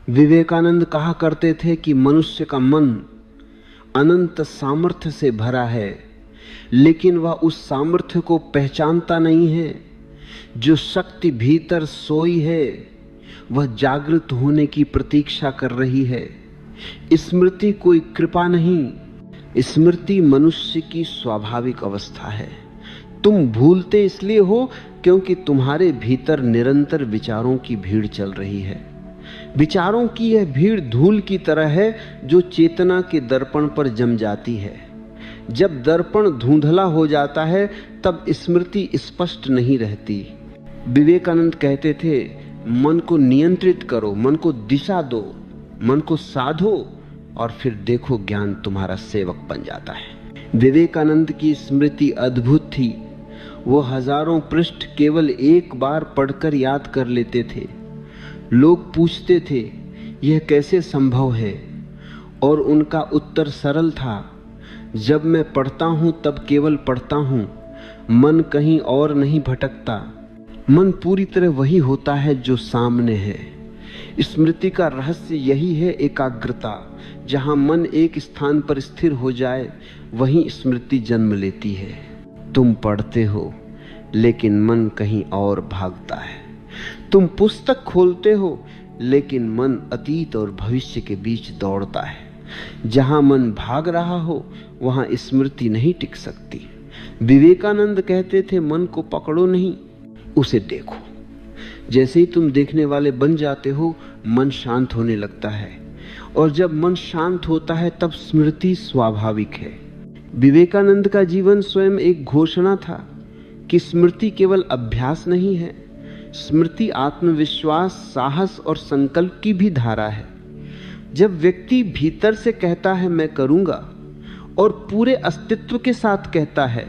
विवेकानंद कहा करते थे कि मनुष्य का मन अनंत सामर्थ्य से भरा है, लेकिन वह उस सामर्थ्य को पहचानता नहीं है। जो शक्ति भीतर सोई है वह जागृत होने की प्रतीक्षा कर रही है। स्मृति कोई कृपा नहीं, स्मृति मनुष्य की स्वाभाविक अवस्था है। तुम भूलते इसलिए हो क्योंकि तुम्हारे भीतर निरंतर विचारों की भीड़ चल रही है। विचारों की यह भीड़ धूल की तरह है जो चेतना के दर्पण पर जम जाती है। जब दर्पण धुंधला हो जाता है तब स्मृति स्पष्ट नहीं रहती। विवेकानंद कहते थे, मन को नियंत्रित करो, मन को दिशा दो, मन को साधो और फिर देखो ज्ञान तुम्हारा सेवक बन जाता है। विवेकानंद की स्मृति अद्भुत थी। वो हजारों पृष्ठ केवल एक बार पढ़कर याद कर लेते थे। लोग पूछते थे यह कैसे संभव है, और उनका उत्तर सरल था, जब मैं पढ़ता हूं तब केवल पढ़ता हूं, मन कहीं और नहीं भटकता। मन पूरी तरह वही होता है जो सामने है। स्मृति का रहस्य यही है, एकाग्रता। जहां मन एक स्थान पर स्थिर हो जाए वहीं स्मृति जन्म लेती है। तुम पढ़ते हो लेकिन मन कहीं और भागता है। तुम पुस्तक खोलते हो लेकिन मन अतीत और भविष्य के बीच दौड़ता है। जहां मन भाग रहा हो वहां स्मृति नहीं टिक सकती। विवेकानंद कहते थे, मन को पकड़ो नहीं, उसे देखो। जैसे ही तुम देखने वाले बन जाते हो मन शांत होने लगता है, और जब मन शांत होता है तब स्मृति स्वाभाविक है। विवेकानंद का जीवन स्वयं एक घोषणा था कि स्मृति केवल अभ्यास नहीं है, स्मृति आत्मविश्वास, साहस और संकल्प की भी धारा है। जब व्यक्ति भीतर से कहता है मैं करूंगा और पूरे अस्तित्व के साथ कहता है,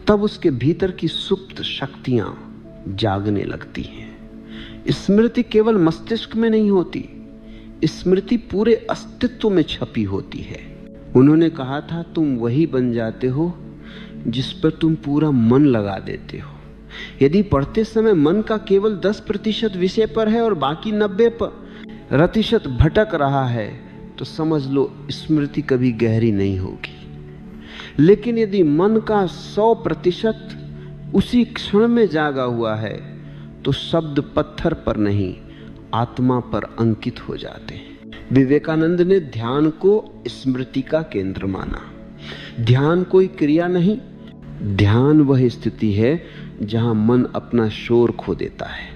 तब उसके भीतर की सुप्त शक्तियां जागने लगती हैं। स्मृति केवल मस्तिष्क में नहीं होती, स्मृति पूरे अस्तित्व में छपी होती है। उन्होंने कहा था, तुम वही बन जाते हो जिस पर तुम पूरा मन लगा देते हो। यदि पढ़ते समय मन का केवल 10% विषय पर है और बाकी 90% भटक रहा है तो समझ लो स्मृति कभी गहरी नहीं होगी। लेकिन यदि मन का 100% उसी क्षण में जागा हुआ है तो शब्द पत्थर पर नहीं आत्मा पर अंकित हो जाते हैं। विवेकानंद ने ध्यान को स्मृति का केंद्र माना। ध्यान कोई क्रिया नहीं, ध्यान वह स्थिति है जहां मन अपना शोर खो देता है।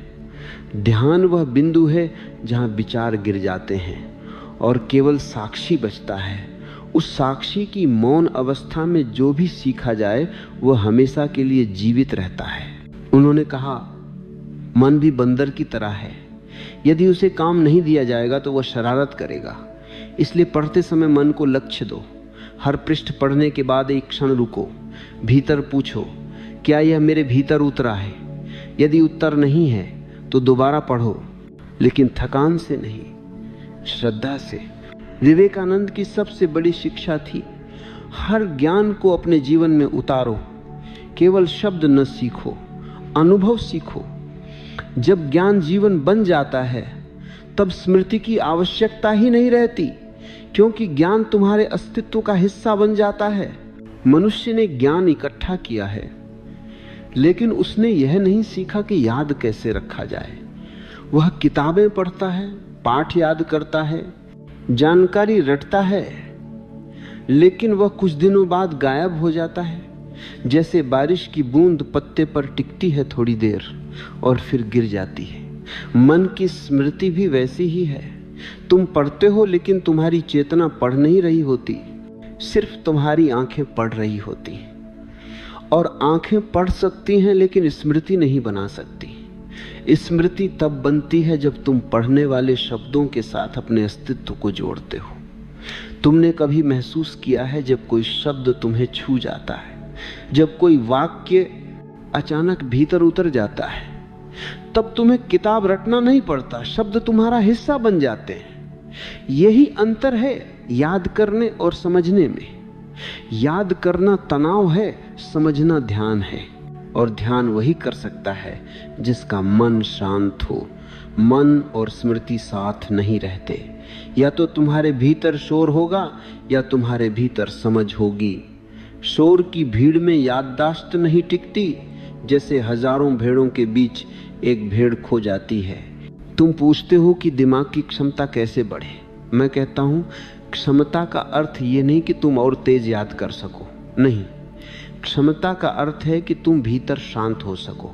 ध्यान वह बिंदु है जहां विचार गिर जाते हैं और केवल साक्षी बचता है। उस साक्षी की मौन अवस्था में जो भी सीखा जाए वह हमेशा के लिए जीवित रहता है। उन्होंने कहा, मन भी बंदर की तरह है, यदि उसे काम नहीं दिया जाएगा तो वह शरारत करेगा। इसलिए पढ़ते समय मन को लक्ष्य दो। हर पृष्ठ पढ़ने के बाद एक क्षण रुको, भीतर पूछो, क्या यह मेरे भीतर उतरा है? यदि उत्तर नहीं है तो दोबारा पढ़ो, लेकिन थकान से नहीं, श्रद्धा से। विवेकानंद की सबसे बड़ी शिक्षा थी, हर ज्ञान को अपने जीवन में उतारो। केवल शब्द न सीखो, अनुभव सीखो। जब ज्ञान जीवन बन जाता है तब स्मृति की आवश्यकता ही नहीं रहती, क्योंकि ज्ञान तुम्हारे अस्तित्व का हिस्सा बन जाता है। मनुष्य ने ज्ञान इकट्ठा किया है, लेकिन उसने यह नहीं सीखा कि याद कैसे रखा जाए। वह किताबें पढ़ता है, पाठ याद करता है, जानकारी रटता है, लेकिन वह कुछ दिनों बाद गायब हो जाता है। जैसे बारिश की बूंद पत्ते पर टिकती है थोड़ी देर और फिर गिर जाती है। मन की स्मृति भी वैसी ही है। तुम पढ़ते हो लेकिन तुम्हारी चेतना पढ़ नहीं रही होती, सिर्फ तुम्हारी आंखें पढ़ रही होती। और आंखें पढ़ सकती हैं लेकिन स्मृति नहीं बना सकती। स्मृति तब बनती है जब तुम पढ़ने वाले शब्दों के साथ अपने अस्तित्व को जोड़ते हो। तुमने कभी महसूस किया है जब कोई शब्द तुम्हें छू जाता है, जब कोई वाक्य अचानक भीतर उतर जाता है, तब तुम्हें किताब रटना नहीं पड़ता, शब्द तुम्हारा हिस्सा बन जाते हैं। यही अंतर है याद करने और समझने में। याद करना तनाव है, समझना ध्यान है। और ध्यान वही कर सकता है जिसका मन शांत हो, मन और स्मृति साथ नहीं रहते। या तो तुम्हारे भीतर शोर होगा या तुम्हारे भीतर समझ होगी। शोर की भीड़ में याददाश्त नहीं टिकती, जैसे हजारों भेड़ों के बीच एक भेड़ खो जाती है। तुम पूछते हो कि दिमाग की क्षमता कैसे बढ़े। मैं कहता हूं, क्षमता का अर्थ ये नहीं कि तुम और तेज याद कर सको, नहीं। क्षमता का अर्थ है कि तुम भीतर शांत हो सको,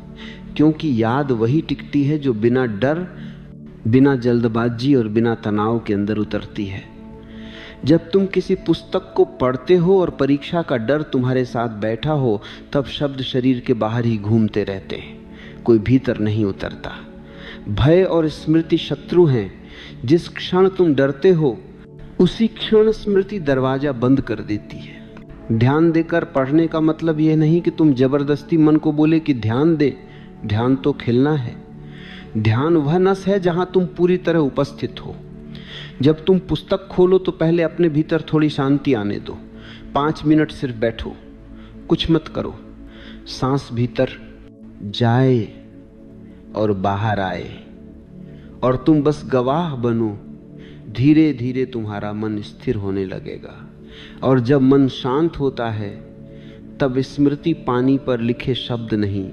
क्योंकि याद वही टिकती है जो बिना डर, बिना जल्दबाजी और बिना तनाव के अंदर उतरती है। जब तुम किसी पुस्तक को पढ़ते हो और परीक्षा का डर तुम्हारे साथ बैठा हो, तब शब्द शरीर के बाहर ही घूमते रहते हैं, कोई भीतर नहीं उतरता। भय और स्मृति शत्रु हैं। जिस क्षण तुम डरते हो उसी क्षण स्मृति दरवाजा बंद कर देती है। ध्यान देकर पढ़ने का मतलब यह नहीं कि तुम जबरदस्ती मन को बोले कि ध्यान दे। ध्यान तो खिलना है। ध्यान वह नस है जहां तुम पूरी तरह उपस्थित हो। जब तुम पुस्तक खोलो तो पहले अपने भीतर थोड़ी शांति आने दो। 5 मिनट सिर्फ बैठो, कुछ मत करो। सांस भीतर जाए और बाहर आए और तुम बस गवाह बनो। धीरे धीरे तुम्हारा मन स्थिर होने लगेगा और जब मन शांत होता है तब स्मृति पानी पर लिखे शब्द नहीं,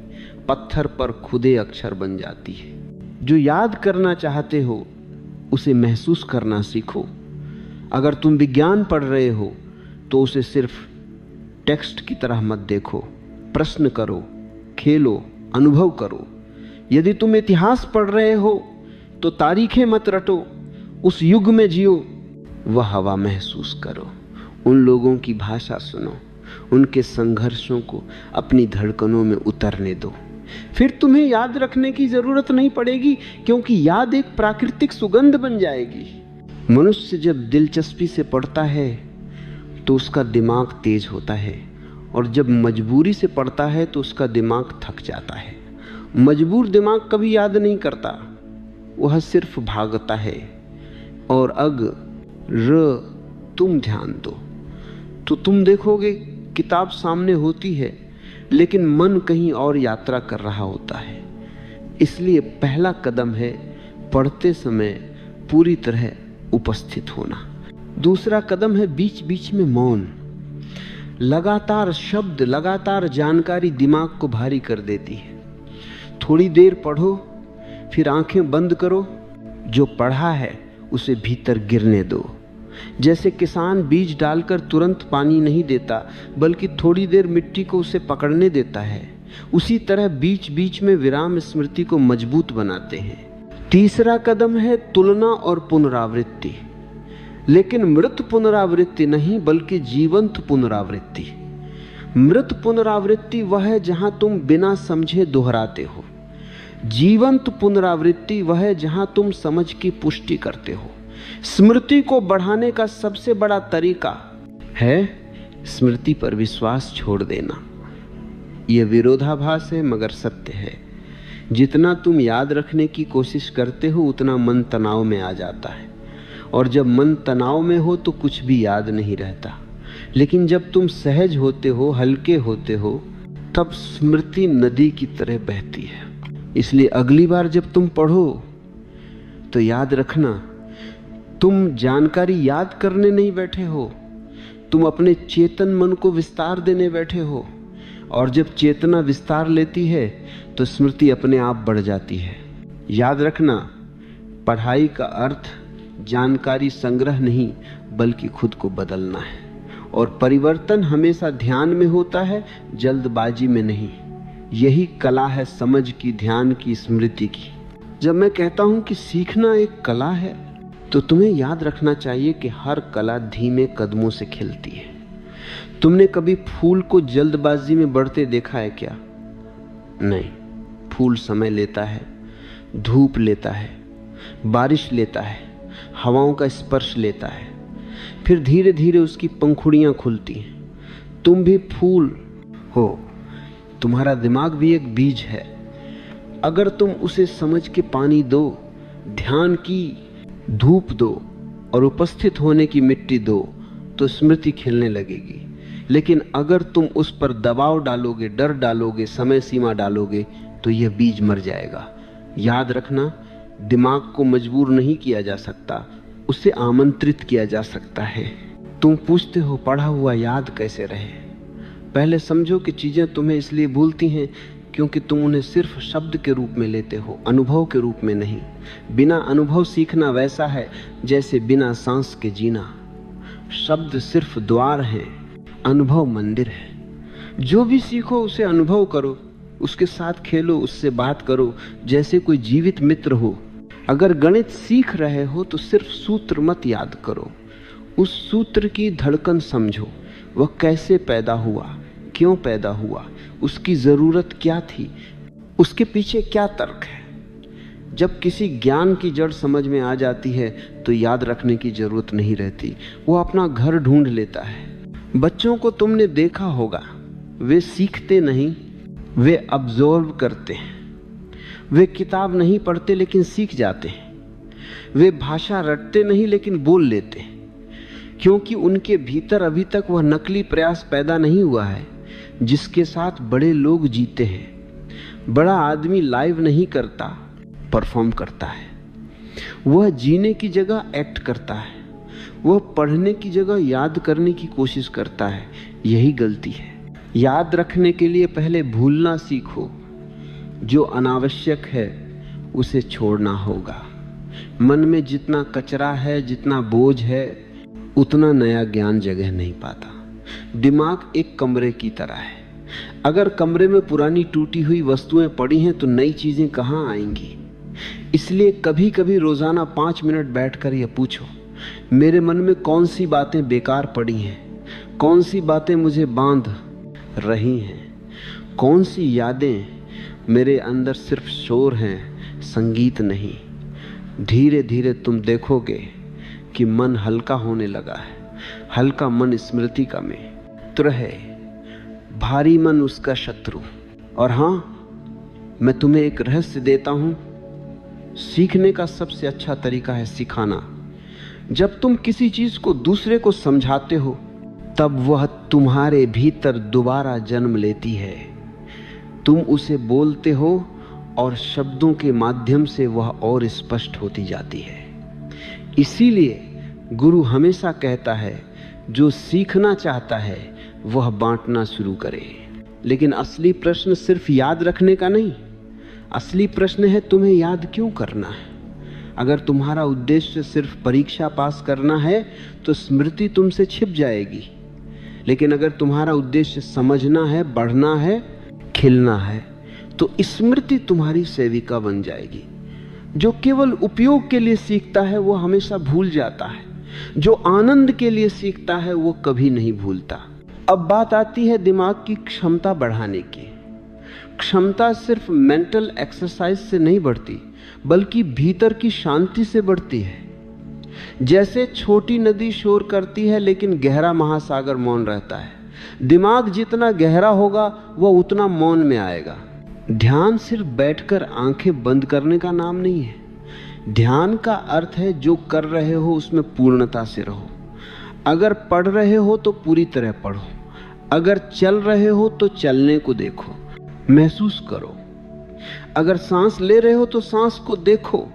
पत्थर पर खुदे अक्षर बन जाती है। जो याद करना चाहते हो उसे महसूस करना सीखो। अगर तुम विज्ञान पढ़ रहे हो तो उसे सिर्फ टेक्स्ट की तरह मत देखो। प्रश्न करो, खेलो, अनुभव करो। यदि तुम इतिहास पढ़ रहे हो तो तारीखें मत रटो, उस युग में जियो। वह हवा महसूस करो, उन लोगों की भाषा सुनो, उनके संघर्षों को अपनी धड़कनों में उतरने दो। फिर तुम्हें याद रखने की जरूरत नहीं पड़ेगी, क्योंकि याद एक प्राकृतिक सुगंध बन जाएगी। मनुष्य जब दिलचस्पी से पढ़ता है तो उसका दिमाग तेज होता है, और जब मजबूरी से पढ़ता है तो उसका दिमाग थक जाता है। मजबूर दिमाग कभी याद नहीं करता, वह सिर्फ भागता है। और तुम ध्यान दो तो तुम देखोगे किताब सामने होती है लेकिन मन कहीं और यात्रा कर रहा होता है। इसलिए पहला कदम है पढ़ते समय पूरी तरह उपस्थित होना। दूसरा कदम है बीच बीच में मौन। लगातार शब्द, लगातार जानकारी दिमाग को भारी कर देती है। थोड़ी देर पढ़ो, फिर आंखें बंद करो। जो पढ़ा है उसे भीतर गिरने दो। जैसे किसान बीज डालकर तुरंत पानी नहीं देता, बल्कि थोड़ी देर मिट्टी को उसे पकड़ने देता है, उसी तरह बीच बीच में विराम स्मृति को मजबूत बनाते हैं। तीसरा कदम है तुलना और पुनरावृत्ति, लेकिन मृत पुनरावृत्ति नहीं, बल्कि जीवंत पुनरावृत्ति। मृत पुनरावृत्ति वह है जहां तुम बिना समझे दोहराते हो। जीवंत पुनरावृत्ति वह है जहां तुम समझ की पुष्टि करते हो। स्मृति को बढ़ाने का सबसे बड़ा तरीका है स्मृति पर विश्वास छोड़ देना। यह विरोधाभास है मगर सत्य है। जितना तुम याद रखने की कोशिश करते हो उतना मन तनाव में आ जाता है, और जब मन तनाव में हो तो कुछ भी याद नहीं रहता। लेकिन जब तुम सहज होते हो, हल्के होते हो, तब स्मृति नदी की तरह बहती है। इसलिए अगली बार जब तुम पढ़ो तो याद रखना, तुम जानकारी याद करने नहीं बैठे हो, तुम अपने चेतन मन को विस्तार देने बैठे हो। और जब चेतना विस्तार लेती है तो स्मृति अपने आप बढ़ जाती है। याद रखना, पढ़ाई का अर्थ जानकारी संग्रह नहीं बल्कि खुद को बदलना है। और परिवर्तन हमेशा ध्यान में होता है, जल्दबाजी में नहीं। यही कला है समझ की, ध्यान की, स्मृति की। जब मैं कहता हूं कि सीखना एक कला है तो तुम्हें याद रखना चाहिए कि हर कला धीमे कदमों से खिलती है। तुमने कभी फूल को जल्दबाजी में बढ़ते देखा है क्या? नहीं। फूल समय लेता है, धूप लेता है, बारिश लेता है, हवाओं का स्पर्श लेता है, फिर धीरे धीरे उसकी पंखुड़ियां खुलती हैं। तुम भी फूल हो, तुम्हारा दिमाग भी एक बीज है। अगर तुम उसे समझ के पानी दो, ध्यान की धूप दो और उपस्थित होने की मिट्टी दो तो स्मृति खिलने लगेगी। लेकिन अगर तुम उस पर दबाव डालोगे, डर डालोगे, समय सीमा डालोगे तो यह बीज मर जाएगा। याद रखना, दिमाग को मजबूर नहीं किया जा सकता, उसे आमंत्रित किया जा सकता है। तुम पूछते हो पढ़ा हुआ याद कैसे रहे? पहले समझो कि चीजें तुम्हें इसलिए भूलती हैं क्योंकि तुम उन्हें सिर्फ शब्द के रूप में लेते हो, अनुभव के रूप में नहीं। बिना अनुभव सीखना वैसा है जैसे बिना सांस के जीना। शब्द सिर्फ द्वार है, अनुभव मंदिर है। जो भी सीखो उसे अनुभव करो, उसके साथ खेलो, उससे बात करो जैसे कोई जीवित मित्र हो। अगर गणित सीख रहे हो तो सिर्फ सूत्र मत याद करो, उस सूत्र की धड़कन समझो। वह कैसे पैदा हुआ, क्यों पैदा हुआ, उसकी ज़रूरत क्या थी, उसके पीछे क्या तर्क है। जब किसी ज्ञान की जड़ समझ में आ जाती है तो याद रखने की जरूरत नहीं रहती, वो अपना घर ढूंढ लेता है। बच्चों को तुमने देखा होगा, वे सीखते नहीं, वे अब्जॉर्व करते हैं। वे किताब नहीं पढ़ते लेकिन सीख जाते हैं। वे भाषा रटते नहीं लेकिन बोल लेते हैं, क्योंकि उनके भीतर अभी तक वह नकली प्रयास पैदा नहीं हुआ है जिसके साथ बड़े लोग जीते हैं। बड़ा आदमी लाइव नहीं करता, परफॉर्म करता है। वह जीने की जगह एक्ट करता है, वह पढ़ने की जगह याद करने की कोशिश करता है। यही गलती है। याद रखने के लिए पहले भूलना सीखो। जो अनावश्यक है उसे छोड़ना होगा। मन में जितना कचरा है, जितना बोझ है, उतना नया ज्ञान जगह नहीं पाता। दिमाग एक कमरे की तरह है। अगर कमरे में पुरानी टूटी हुई वस्तुएं पड़ी हैं तो नई चीजें कहाँ आएंगी। इसलिए कभी कभी रोजाना 5 मिनट बैठकर यह पूछो, मेरे मन में कौन सी बातें बेकार पड़ी हैं, कौन सी बातें मुझे बांध रही हैं, कौन सी यादें मेरे अंदर सिर्फ शोर हैं, संगीत नहीं। धीरे धीरे तुम देखोगे कि मन हल्का होने लगा है। हल्का मन स्मृति का मित्र है, भारी मन उसका शत्रु। और हाँ, मैं तुम्हें एक रहस्य देता हूं, सीखने का सबसे अच्छा तरीका है सिखाना। जब तुम किसी चीज को दूसरे को समझाते हो तब वह तुम्हारे भीतर दोबारा जन्म लेती है। तुम उसे बोलते हो और शब्दों के माध्यम से वह और स्पष्ट होती जाती है। इसीलिए गुरु हमेशा कहता है, जो सीखना चाहता है वह बांटना शुरू करे। लेकिन असली प्रश्न सिर्फ याद रखने का नहीं, असली प्रश्न है तुम्हें याद क्यों करना है। अगर तुम्हारा उद्देश्य सिर्फ परीक्षा पास करना है तो स्मृति तुमसे छिप जाएगी। लेकिन अगर तुम्हारा उद्देश्य समझना है, बढ़ना है, खिलना है, तो स्मृति तुम्हारी सेविका बन जाएगी। जो केवल उपयोग के लिए सीखता है वो हमेशा भूल जाता है, जो आनंद के लिए सीखता है वो कभी नहीं भूलता। अब बात आती है दिमाग की क्षमता बढ़ाने की। क्षमता सिर्फ मेंटल एक्सरसाइज से नहीं बढ़ती, बल्कि भीतर की शांति से बढ़ती है। जैसे छोटी नदी शोर करती है लेकिन गहरा महासागर मौन रहता है। दिमाग जितना गहरा होगा वह उतना मौन में आएगा। ध्यान सिर्फ बैठकर आंखें बंद करने का नाम नहीं है। ध्यान का अर्थ है जो कर रहे हो उसमें पूर्णता से रहो। अगर पढ़ रहे हो तो पूरी तरह पढ़ो, अगर चल रहे हो तो चलने को देखो, महसूस करो। अगर सांस ले रहे हो तो सांस को देखो।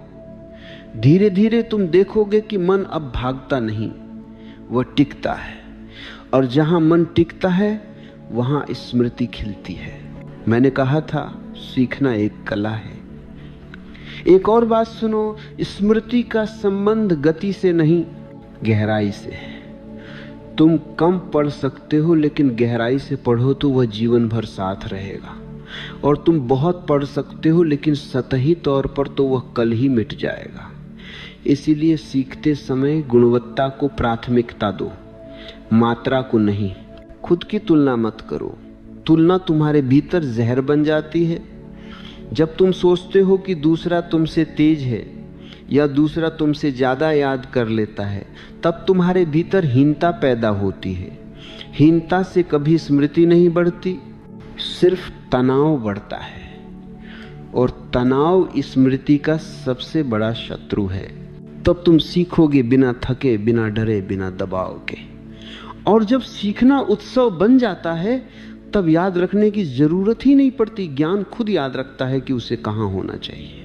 धीरे धीरे तुम देखोगे कि मन अब भागता नहीं, वह टिकता है। और जहां मन टिकता है वहां स्मृति खिलती है। मैंने कहा था सीखना एक कला है। एक और बात सुनो, स्मृति का संबंध गति से नहीं, गहराई से है। तुम कम पढ़ सकते हो लेकिन गहराई से पढ़ो तो वह जीवन भर साथ रहेगा। और तुम बहुत पढ़ सकते हो लेकिन सतही तौर पर तो वह कल ही मिट जाएगा। इसीलिए सीखते समय गुणवत्ता को प्राथमिकता दो, मात्रा को नहीं। खुद की तुलना मत करो, तुलना तुम्हारे भीतर जहर बन जाती है। जब तुम सोचते हो कि दूसरा तुमसे तेज है या दूसरा तुमसे ज़्यादा याद कर लेता है, तब तुम्हारे भीतर हीनता पैदा होती है। हीनता से कभी स्मृति नहीं बढ़ती, सिर्फ तनाव बढ़ता है। और तनाव स्मृति का सबसे बड़ा शत्रु है। तब तुम सीखोगे बिना थके, बिना डरे, बिना दबाव के। और जब सीखना उत्सव बन जाता है तब याद रखने की जरूरत ही नहीं पड़ती। ज्ञान खुद याद रखता है कि उसे कहाँ होना चाहिए।